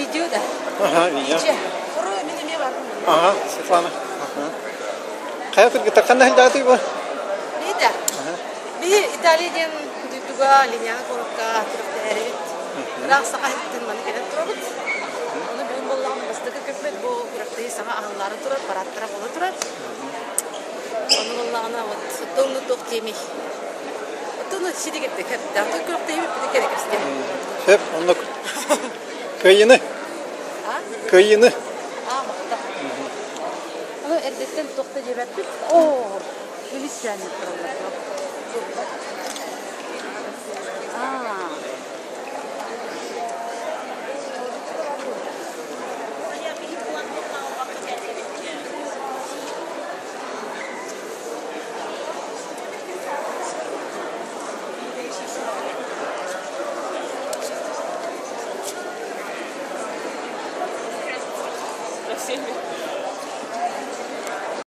видеода. Ага, видео. Второе менеме бар. Ага, Светлана. Ага. Қай түрге қандай даты бұл? Бида. Би Италиядан дуга линияга корукка туруптарит. Ракса кайттын маны келет турабыт. Аны бүгүн боллаган бастыгы көпмет бу курактай саңа аһаллары турат, бараттара бола турат. Аны боллагана вот тоңну ток теми. Тону сидигетте кеп, даты курактай бит керек исте. Hep onu köyünü. А? Köyünü. Мақта. Аны эрдеттен токта жебеттик. О, Величание туралар. Спасибо.